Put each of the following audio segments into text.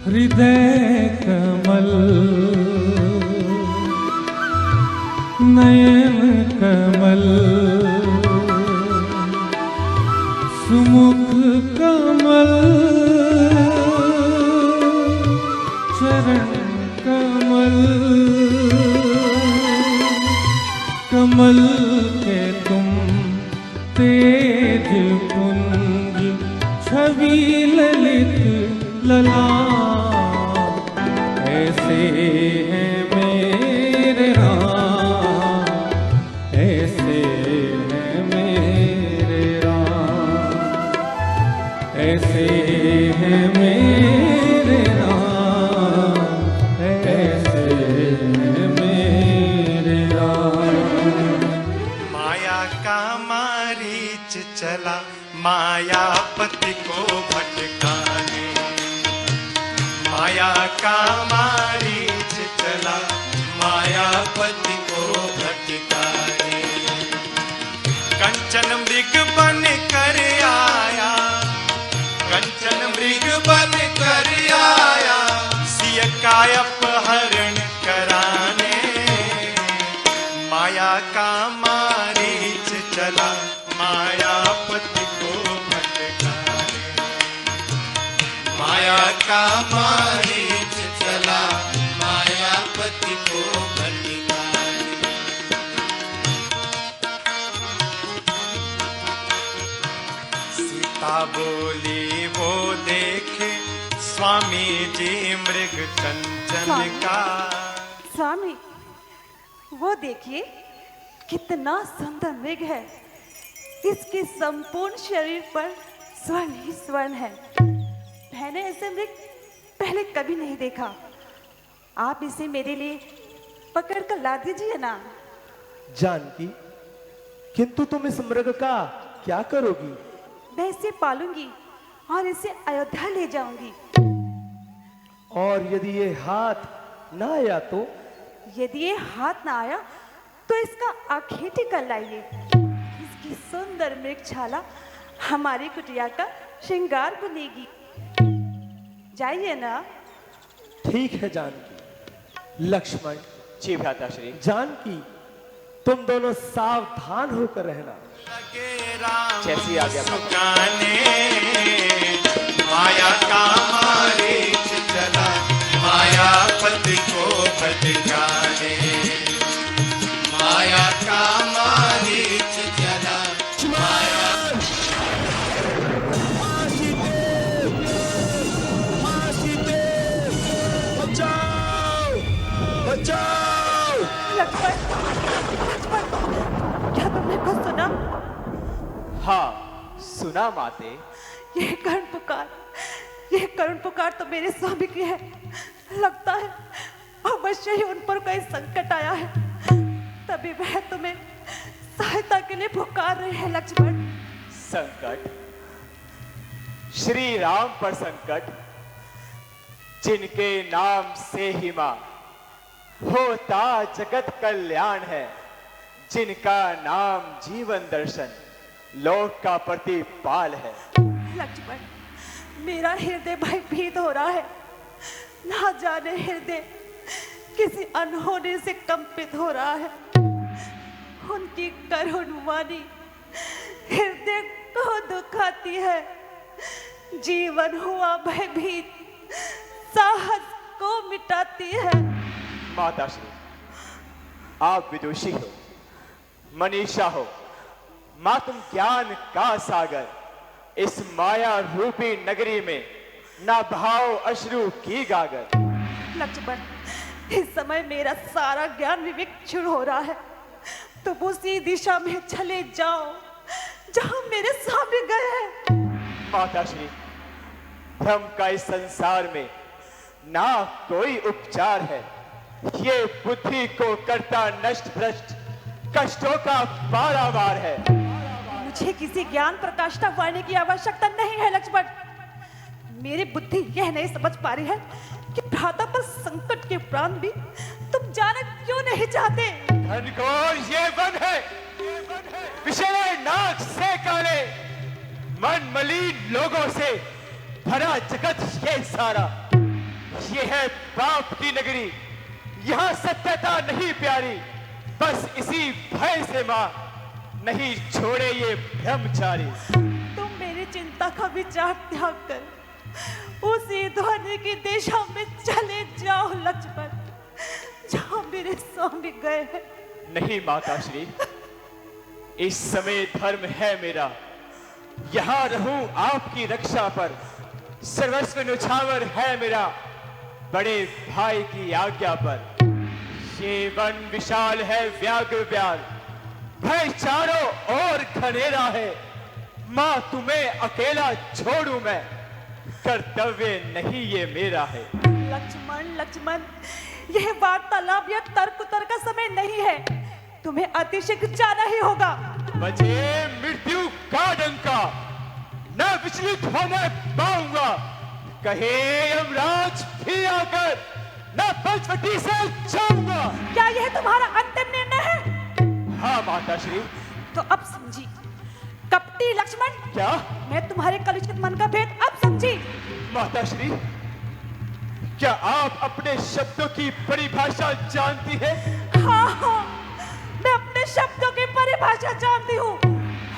हृदय कमल नयन कमल सुमुख कमल चरण कमल कमल के तुम तेज पुंज छवि ललित लला ऐसे हैं मेरे राम ऐसे हैं मेरे राम ऐसे हैं मेरे राम ऐसे हैं मेरे राम। माया का मारीच चला मायापति को भटकाने माया का मारीच चला मायापति को भटकाने कंचन मृग बन कर आया कंचन मृग बन कर आया सिय का अपहरण कराने माया का मारीच चला मायापति को भटकाने माया का मारीच चला मायापति को भटकाने। सीता बोली वो देखे स्वामी जी मृग कंचन का। स्वामी वो देखिए कितना सुंदर मृग है, इसके संपूर्ण शरीर पर स्वर्ण ही स्वर्ण है। मैंने ऐसे मृग पहले कभी नहीं देखा। आप इसे मेरे लिए पकड़ कर ला दीजिए ना। जानकी, किंतु तुम इस मृग का क्या करोगी? मैं इसे पालूंगी और इसे अयोध्या ले जाऊंगी। और यदि ये हाथ ना आया तो? यदि ये हाथ ना आया तो इसका आखेटी कर लाइए। इसकी सुंदर मृगछाला हमारी कुटिया का श्रृंगार बनेगी। जाइए ना। ठीक है जानकी। लक्ष्मण जी भ्राताश्री। जानकी, तुम दोनों सावधान होकर रहना। जैसी आज्ञा। सुकाने माया का मारीच चला मायापति को भटकाने माया का मारीच चला माया। बचाओ! बचाओ! लक्ष्मण, लक्ष्मण, क्या तुमने कुछ सुना? हाँ सुना माते। यह करुण पुकार तो मेरे स्वामी की है। लगता है अवश्य ही उन पर कोई संकट आया है, तभी वह तुम्हें सहायता के लिए पुकार रहे हैं। लक्ष्मण, संकट? श्री राम पर संकट, जिनके नाम से ही मां होता जगत कल्याण है, जिनका नाम जीवन दर्शन लोक का प्रतिपाल है। लक्ष्मण, मेरा हृदय भयभीत हो रहा है। ना जाने हृदय किसी अनहोनी से कंपित हो रहा है। उनकी करुण वाणी हृदय को दुखाती है। जीवन हुआ भयभीत साहस को मिटाती है। माताश्री, आप विदुषी हो, मनीषा हो, मां तुम ज्ञान का सागर, इस माया रूपी नगरी में ना भाव अश्रु की गागर। लक्ष्मण, इस समय मेरा सारा ज्ञान विवेक क्षुण हो रहा है। तुम उसी दिशा में चले जाओ जहां मेरे सामने गए हैं। माताश्री, भ्रम का इस संसार में ना कोई उपचार है। ये बुद्धि को करता नष्ट भ्रष्ट कष्टों का पारावार है। मुझे किसी ज्ञान प्रकाशिता पाने की आवश्यकता नहीं है। लक्ष्मण, मेरी बुद्धि यह नहीं समझ पा रही है कि भ्राता पर संकट के उपरांत भी तुम जाना क्यों नहीं चाहते। घनघोर ये वन है, विषय नाक से काले, मन मलिन लोगों से भरा जगत ये सारा। ये है पाप की नगरी, यहाँ सत्यता नहीं प्यारी। बस इसी भय से माँ नहीं छोड़े ये ब्रह्मचारी। तुम मेरी चिंता का विचार त्याग कर उसी ध्वनि की दिशा में चले जाओ लक्ष्मण, जहाँ मेरे स्वामी गए हैं। नहीं माताश्री, इस समय धर्म है मेरा, यहाँ रहूं आपकी रक्षा पर। सर्वस्व न्यौछावर है मेरा बड़े भाई की आज्ञा पर। ये वन विशाल है व्याघ्र व्याल, भय चारों ओर घनेरा है। माँ तुम्हें अकेला छोड़ूं मैं, कर्तव्य नहीं ये मेरा है। लक्ष्मण लक्ष्मण, यह वार्तालाप या तर्क का समय नहीं है, तुम्हें अतिशीघ्र जाना ही होगा। बजे मृत्यु का डंका, न विचलित होने पाऊंगा। कहे यमराज भी आकर, न पंचवटी से जाऊंगा। क्या यह तुम्हारा अंतिम निर्णय है? हाँ माताश्री। तो अब समझी कपटी लक्ष्मण, क्या? मैं तुम्हारे कलुषित मन का भेद अब समझी। माताश्री, क्या आप अपने शब्दों की परिभाषा जानती है? हाँ हाँ, मैं अपने शब्दों की परिभाषा जानती हूँ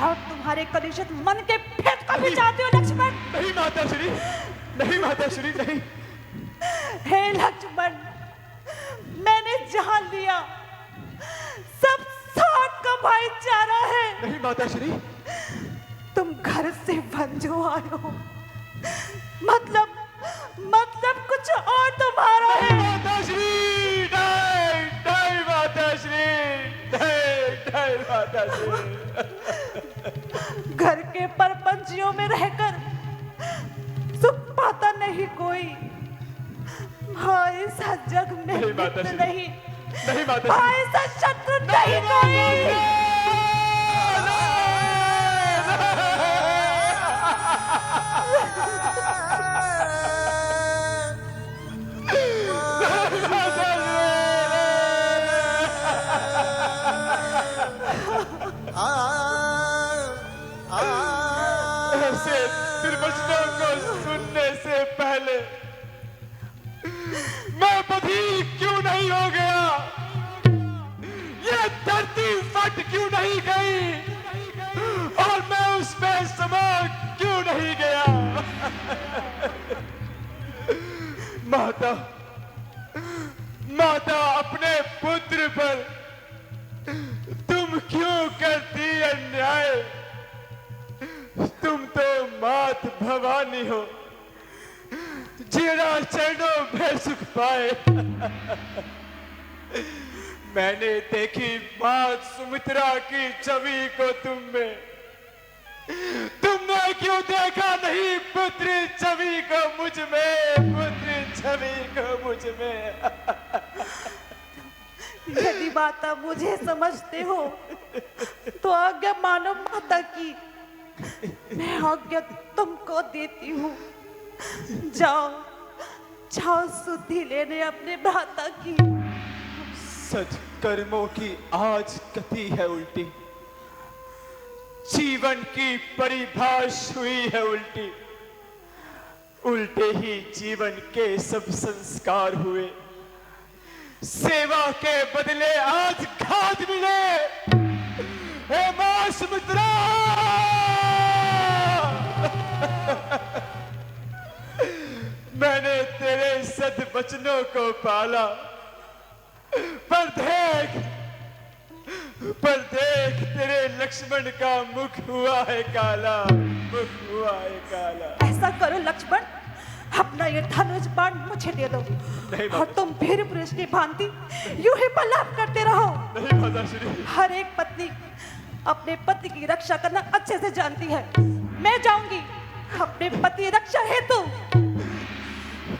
और तुम्हारे कलुषित मन के भेद को भी जानती हूँ लक्ष्मण। नहीं माताश्री, नहीं माताश्री, नहीं। हे लक्ष्मण, मैंने जान लिया सब साथ का भाईचारा है। नहीं माताश्री। तुम घर से भंजो आए हो, मतलब कुछ और तुम्हारा है। माताश्री, नहीं, नहीं माताश्री, नहीं, नहीं माताश्री। घर के परपंचियों में रहकर सुख पाता नहीं कोई, भाई सा जग में नहीं मित्र माताश्री। नहीं, नहीं माताश्री। भाई सा शत्रु नहीं कोई। ऐसे दुर्वचनों को सुनने से पहले मैं बधिर क्यों नहीं हो गया? ये धरती फट क्यों नहीं गई और मैं उसमें समा क्यों नहीं गया? माता, माता अपने पुत्र पर तुम क्यों करती अन्याय? तुम तो मात भवानी हो, जीरा चरणों में सुख पाए। मैंने देखी मात सुमित्रा की छवि को तुम में, तुमने क्यों देखा नहीं पुत्र छवि को मुझ में, पुत्र छवि को मुझ में? यदि माता मुझे समझते हो तो आज्ञा मानो माता की, मैं आज्ञा तुमको देती हूँ। जाओ जाओ शुद्धि लेने अपने भ्राता की। सत्कर्मों की आज गति है उल्टी, जीवन की परिभाषा हुई है उल्टी। उल्टे ही जीवन के सब संस्कार हुए, सेवा के बदले आज घात मिले। हे मां सुमित्रा, मैंने तेरे सद्वचनों को पाला, पर देख तेरे लक्ष्मण का मुख हुआ है काला, मुख हुआ है काला। ऐसा करो लक्ष्मण, अपना ये धनुष बाण मुझे दे दो और तुम फिर पुरुष की भांति यूं ही बलाप करते रहो। नहीं माताश्री। हर एक पत्नी अपने पति की रक्षा करना अच्छे से जानती है। मैं जाऊंगी अपने पति रक्षा हेतु।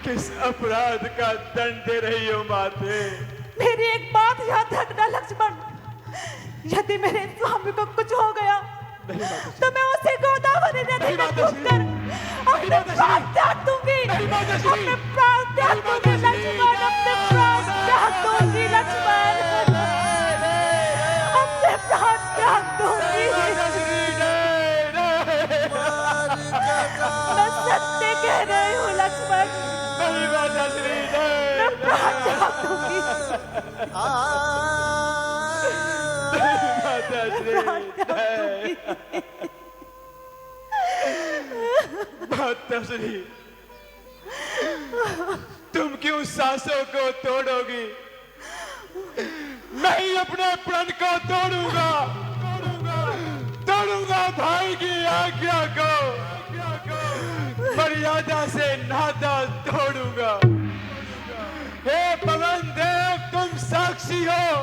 किस अपराध का दंड दे रही हो माते? मेरी एक बात याद रखना लक्ष्मण, यदि मेरे स्वामी को कुछ हो गया तो मैं उसे गोदावरी नदी में कूदकर अपने प्राण त्याग दूंगी। अपने प्राण त्याग दूंगी लक्ष्मण, अपने प्राण त्याग दूंगी लक्ष्मण, अपने प्राण त्याग दूंगी। मैं सत्य कह रही हूँ लक्ष्मण। माता श्री नहीं, प्राण त्याग दूंगी, माता श्री प्राण त्याग दूंगी। माता श्री, तुम क्यों सांसों को तोड़ोगी? मैं ही अपने प्रण को तोड़ूंगा, तोड़ूंगा भाई की आज्ञा को, मर्यादा से नाता तोड़ूंगा। हे पवन देव, तुम साक्षी हो,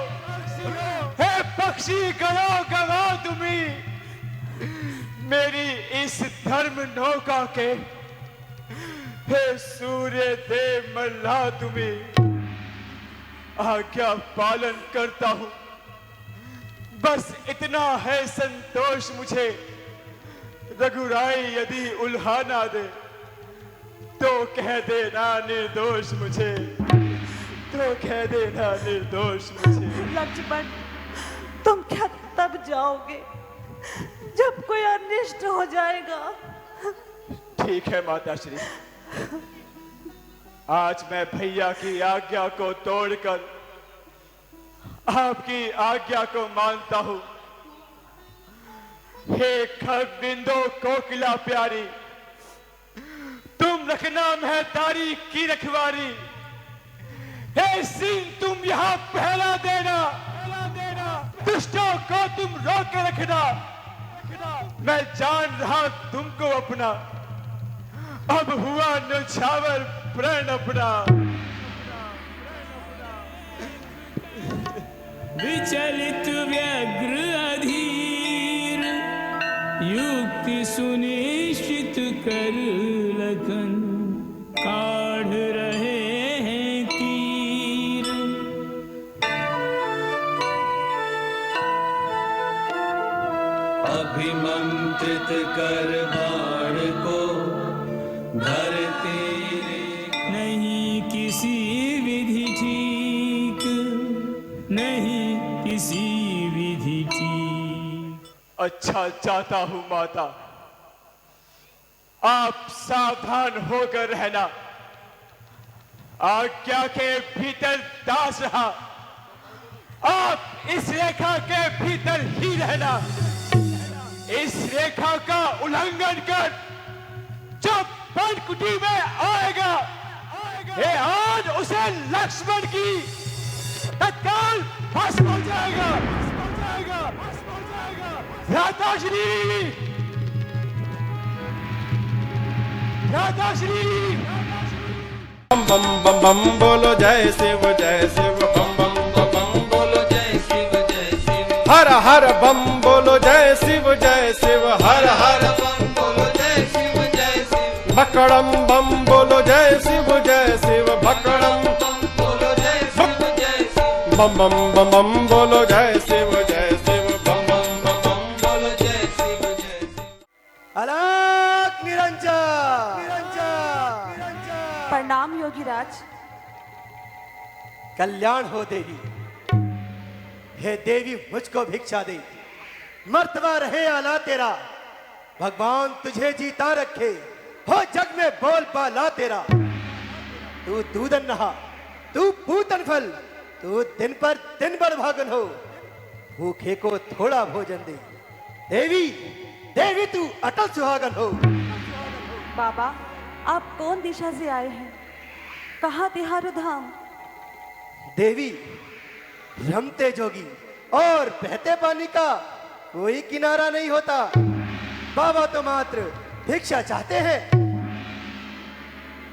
हे पक्षी करो गवाह तुम्ही मेरी इस धर्म नौका के, हे सूर्य देव मल्ला तुम्ही आज्ञा पालन करता हूं। बस इतना है संतोष मुझे, रघुराई यदि उल्हाना दे तो कह देना निर्दोष मुझे, तो कह देना निर्दोष मुझे। लक्ष्मण, तुम क्या तब जाओगे जब कोई अनिष्ट हो जाएगा? ठीक है माता श्री, आज मैं भैया की आज्ञा को तोड़कर आपकी आज्ञा को मानता हूं। हे खग बिंदो कोकिला प्यारी, तुम रखना महतारी की रखवारी। हे सिंह, तुम यहां पहरा देना, दुष्टों को तुम रोक के रखना। मैं जान रहा तुमको अपना, अब हुआ न्यौछावर प्रण अपना। विचलित व्यग्र अधीर, युक्ति सुनिश्चित कर लखन, काढ़ रहे हैं तीर। अभिमंत्रित कर बाण को धरती, नहीं किसी विधि ठीक, नहीं किसी विधि ठीक। अच्छा चाहता हूं माता, आप सावधान होकर रहना। आज्ञा के भीतर दास रहा, आप इस रेखा के भीतर ही रहना। इस रेखा का उल्लंघन कर जब बनकुटी में आएगा, ये आज उसे लक्ष्मण की तत्काल भस्म हो जाएगा। भ्राताश्री, भ्राताश्री। बम बम बम बम बोलो जय शिव बम बम बम बम बोलो जय शिव हर हर बम बोलो जय शिव हर हर बम बोलो जय शिव भक्कड़म बम बोलो जय शिव भक्कड़म बम बोलो जय शिव बम बम बम बोलो जय शिव बम बम बम बोलो जय शिव अलग निरंजन। प्रणाम योगीराज। कल्याण हो देवी। हे देवी, मुझको भिक्षा दे, मर्तबा रहे आला तेरा। भगवान तुझे जीता रखे, हो जग में बोल बाला तेरा। तू दूधन नहा, तू पूतन फल, तू दिन पर दिन बड़भागन हो। भूखे को थोड़ा भोजन दे, देवी देवी तू अटल सुहागन हो। बाबा, आप कौन दिशा से आए हैं? कहाँ तिहारो धाम? देवी, रमते जोगी और बहते पानी का कोई किनारा नहीं होता। बाबा तो मात्र भिक्षा चाहते हैं।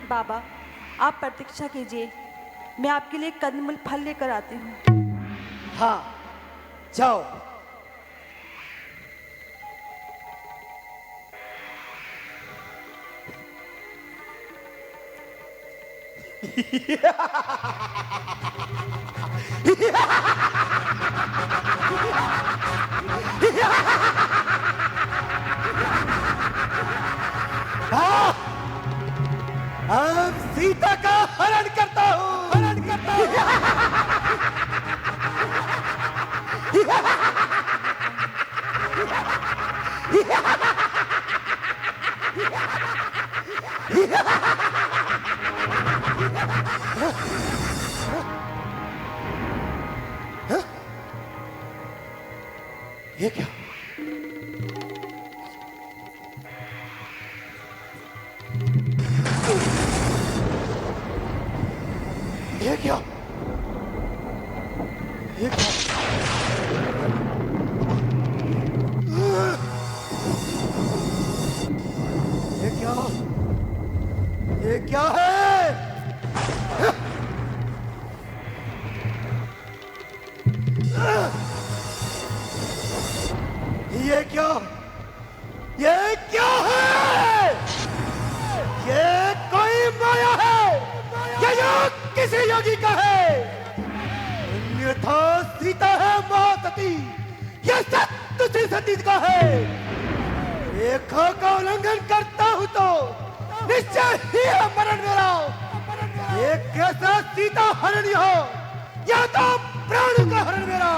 बाबा, आप प्रतीक्षा कीजिए, मैं आपके लिए कंदमूल फल लेकर आती हूँ। हाँ, जाओ। अब सीता का हरण करता हूँ। ये क्या? ये क्या? ये क्या? ये क्या? ये क्या है? ये क्या? ये क्या है? ये कोई माया है? ये योग किसी योगी का है? अन्यथा सीता है महासती। ये सत्य उसी सती का है। रेखा का उल्लंघन करता हूं तो निश्चय ही है मरण मेरा। एक कैसा सीता हरण हो या तो प्राण का हरण मेरा।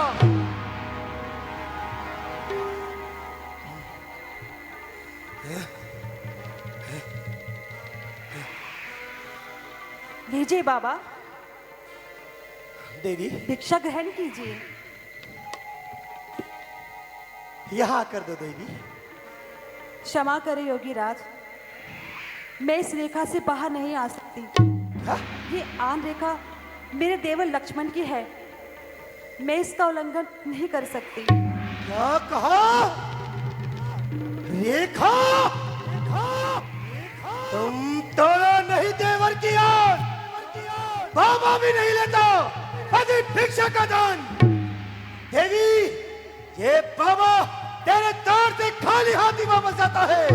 लीजिए बाबा, देवी भिक्षा ग्रहण कीजिए। यहाँ कर दो देवी। क्षमा करें योगी राज, मैं इस रेखा से बाहर नहीं आ सकती। हाँ? ये आन रेखा मेरे देवर लक्ष्मण की है, मैं इसका उल्लंघन नहीं कर सकती। क्या कहा? रेखा? तुम तोड़ा नहीं देवर की आन, बाबा भी नहीं लेता अति भिक्षा का दान। देवी, ये बाबा तेरे द्वार से खाली हाथी वापस आता है।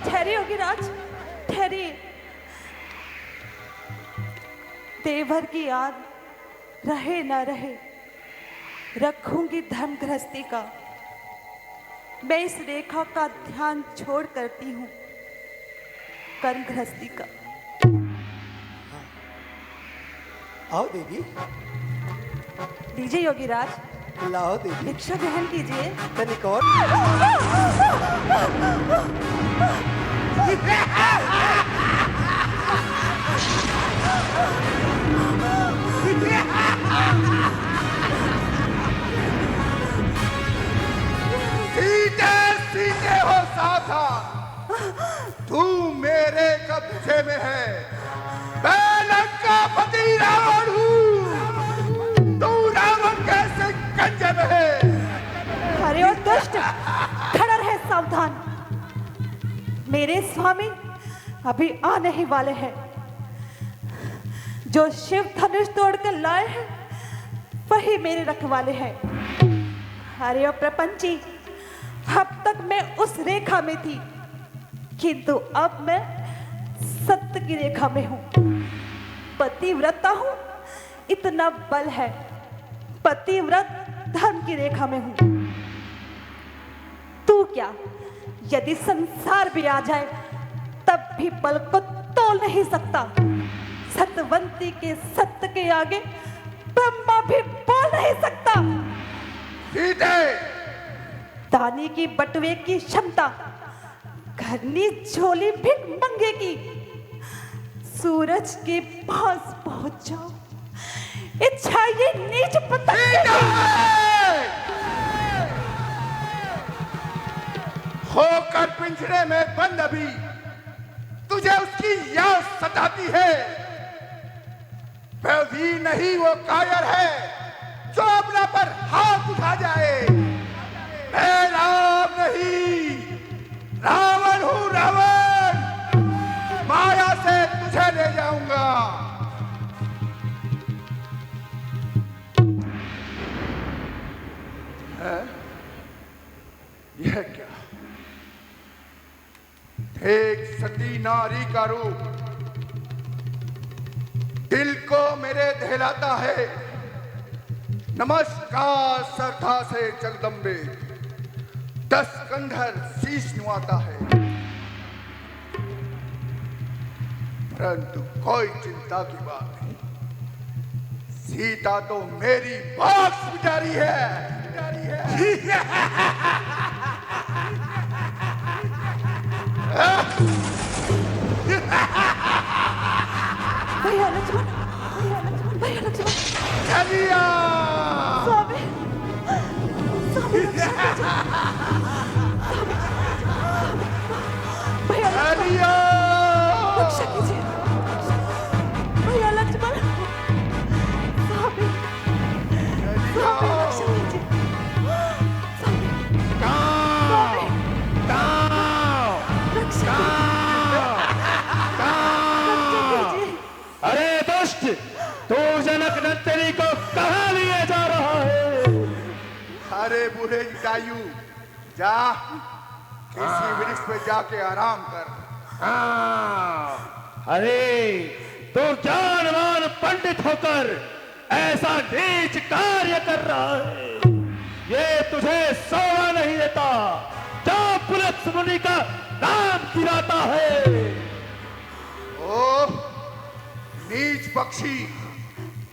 ठहरिए योगी राज, ठहरिए। देवर की याद रहे न रहे, रखूंगी धर्म गृहस्थी का। मैं इस रेखा का ध्यान छोड़ करती हूँ कर्म गृहस्थी का। आओ देवी। लीजिए योगी राज, लाओ देवी। भिक्षा ग्रहण कीजिए। तनिक और। सीते सीते हो साथा, तू मेरे कब्जे में है। मैं लंका पति रावण हूँ, तू रावण कैसे गंजे में है। अरे ओ दुष्ट, खड़ा रहे सावधान। मेरे स्वामी अभी आने ही वाले हैं। जो शिव धनुष तोड़कर लाए हैं वही मेरे रखवाले हैं। अरे ओ प्रपंची, अब तक मैं उस रेखा में थी, किंतु अब मैं सत्य की रेखा में हूं। पतिव्रता हूं, इतना बल है। पतिव्रत धर्म की रेखा में हूं। तू क्या, यदि संसार भी आ जाए तब भी बल को तोल नहीं सकता। सत्यवंती के सत्य के आगे ब्रह्मा भी बोल नहीं सकता। सीते, दानी की बटुए की क्षमता, घरनी झोली भिख मंगे की। सूरज के पास पहुंच जाओ, इच्छा ये नीच पतंग। होकर पिंजरे में बंद अभी तुझे उसकी याद सताती है। वह भी नहीं वो कायर है जो अपना पर हाथ उठा जाए। मैं राम नहीं, रावण हूं रावण। माया से तुझे ले जाऊंगा। है? यह क्या? एक सती नारी का रूप दिल को मेरे दहलाता है। नमस्कार श्रद्धा से जगदम्बे, 10 कंधर शीश नुआता है। परंतु कोई चिंता की बात नहीं, सीता तो मेरी बात बिचारी है। भैया लक्ष्मण, भैया लक्ष्मण, चलिया स्वामी, स्वामी भैया चलिया रक्षा कीजिए, भैया लक्ष्मण, स्वामी, स्वामी रक्षा कीजिए, स्वामी, स्वामी, रक्षा कीजिए। अरे दुष्ट, तू जनक नंदिनी को कहाँ लिए जा रहा है? अरे बूढ़े जटायु, जा किसी वृक्ष पे जाके आराम कर। अरे तू ज्ञानवान पंडित होकर ऐसा नीच कार्य कर रहा है, ये तुझे सोना नहीं देता। जो पुलत्स मुनि का नाम गिराता है। ओ नीच पक्षी,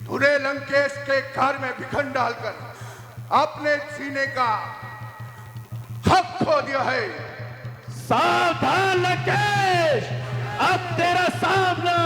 तूने लंकेश के घर में विखंड डालकर अपने सीने का हक खो दिया है। सावधान लंकेश, अब तेरा सामना